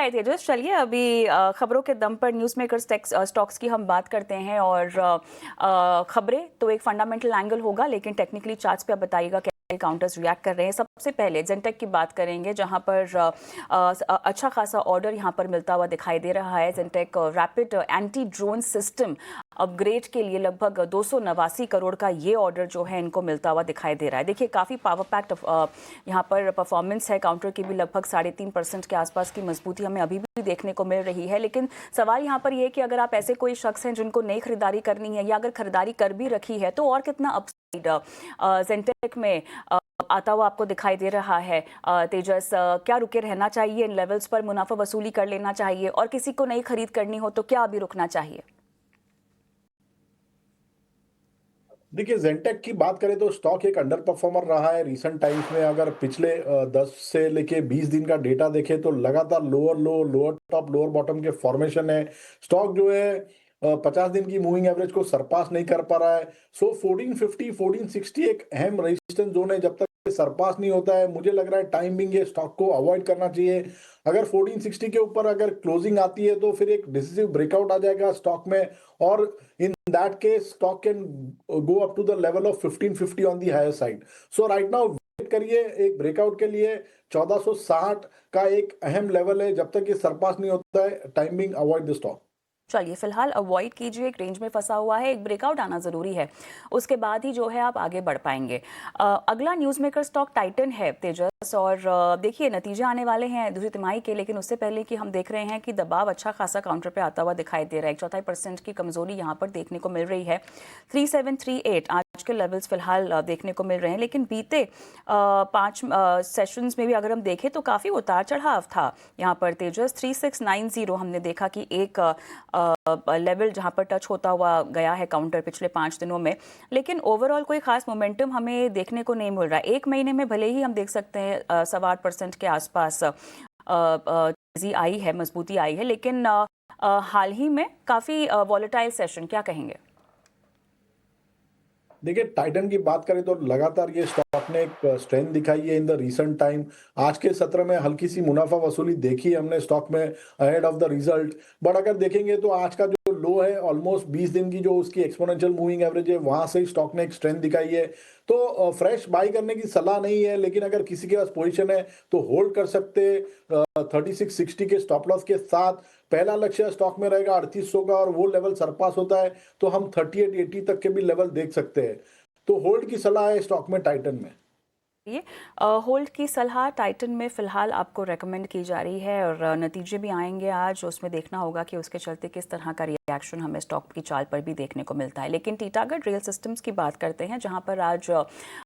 Right तेजस, चलिए अभी खबरों के दम पर न्यूज़ मेकर्स स्टॉक्स की हम बात करते हैं। और खबरें तो एक फंडामेंटल एंगल होगा, लेकिन टेक्निकली चार्ट्स पे आप बताइएगा कैसे काउंटर्स रिएक्ट कर रहे हैं। सबसे पहले जेंटेक की बात करेंगे, जहां पर अच्छा खासा ऑर्डर यहां पर मिलता हुआ दिखाई दे रहा है। Zentech rapid anti drone system upgrade के लिए लगभग 289 करोड़ का ये ऑर्डर जो है इनको मिलता हुआ दिखाई दे रहा है। देखिए काफ़ी पावर पैक्ड यहाँ पर परफॉर्मेंस है। काउंटर की भी लगभग 3.5% के आसपास की मजबूती हमें अभी भी देखने को मिल रही है। लेकिन सवाल यहाँ पर ये है कि अगर आप ऐसे कोई शख्स हैं जिनको नई खरीदारी करनी है, या अगर खरीदारी कर भी रखी है, तो और कितना अपसाइड जेंटेक में आता हुआ आपको दिखाई दे रहा है। तेजस, क्या रुके रहना चाहिए इन लेवल्स पर, मुनाफा वसूली कर लेना चाहिए, और किसी को नई खरीद करनी हो तो क्या अभी रुकना चाहिए? देखिए, जेंटेक की बात करें तो स्टॉक एक अंडर परफॉर्मर रहा है रिसेंट टाइम्स में। अगर पिछले 10 से लेके 20 दिन का डेटा देखें तो लगातार लोअर लो, लोअर टॉप, लोअर बॉटम के फॉर्मेशन है। स्टॉक जो है 50 दिन की मूविंग एवरेज को सरपास नहीं कर पा रहा है। सो 1450 1460 एक अहम रेजिस्टेंस जोन है। जब तक सरपास नहीं होता है, मुझे लग रहा है टाइम बिंग ये स्टॉक को अवॉइड करना चाहिए। अगर 1460 के ऊपर अगर क्लोजिंग आती है तो फिर एक डिसिसिव ब्रेकआउट आ जाएगा स्टॉक में, और in that case stock can go up to the level of 1550 on the higher side. So right now wait करिए एक ब्रेकआउट के लिए। 1460 का एक अहम लेवल है। जब तक ये सरपास नहीं होता है, टाइमिंग अवॉइड द स्टॉक। चलिए फिलहाल अवॉइड कीजिए, एक रेंज में फंसा हुआ है, एक ब्रेकआउट आना ज़रूरी है, उसके बाद ही जो है आप आगे बढ़ पाएंगे। अगला न्यूज़ मेकर स्टॉक टाइटन है तेजस। और देखिए नतीजे आने वाले हैं दूसरी तिमाही के, लेकिन उससे पहले कि हम देख रहे हैं कि दबाव अच्छा खासा काउंटर पे आता हुआ दिखाई दे रहा है। 1/4% की कमजोरी यहाँ पर देखने को मिल रही है। 3738 आज के लेवल्स फिलहाल देखने को मिल रहे हैं, लेकिन बीते 5 सेशंस में भी अगर हम देखें तो काफ़ी उतार चढ़ाव था यहाँ पर तेजस। 3690 हमने देखा कि एक लेवल जहां पर टच होता हुआ गया है काउंटर पिछले 5 दिनों में, लेकिन ओवरऑल कोई खास मोमेंटम हमें देखने को नहीं मिल रहा है। एक महीने में भले ही हम देख सकते हैं 8.25% के आसपास तेजी आई है, मजबूती आई है, लेकिन हाल ही में काफ़ी वॉलेटाइल सेशन, क्या कहेंगे? देखिए, टाइटन की बात करें तो लगातार ये स्टॉक ने एक स्ट्रेंथ दिखाई है इन द रीसेंट टाइम। आज के सत्र में हल्की सी मुनाफा वसूली देखी हमने स्टॉक में ahead of the result. But अगर देखेंगे तो आज का जो लो है ऑलमोस्ट 20 दिन की जो उसकी एक्सपोनेंशियल मूविंग एवरेज है, वहां से स्टॉक ने एक स्ट्रेंथ दिखाई है। तो फ्रेश बाई करने की सलाह नहीं है, लेकिन अगर किसी के पास पोजीशन है तो होल्ड कर सकते। 3660 के स्टॉप लॉस के साथ पहला लक्ष्य स्टॉक में रहेगा 3800 का, और वो लेवल सरपास होता है तो हम 3880 तक के भी लेवल देख सकते हैं। तो होल्ड की सलाह है स्टॉक में टाइटन में। ये होल्ड की सलाह टाइटन में फिलहाल आपको रेकमेंड की जा रही है, और नतीजे भी आएंगे आज, उसमें देखना होगा कि उसके चलते किस तरह का रिएक्शन हमें स्टॉक की चाल पर भी देखने को मिलता है। लेकिन टीटागढ़ रेल सिस्टम्स की बात करते हैं, जहां पर आज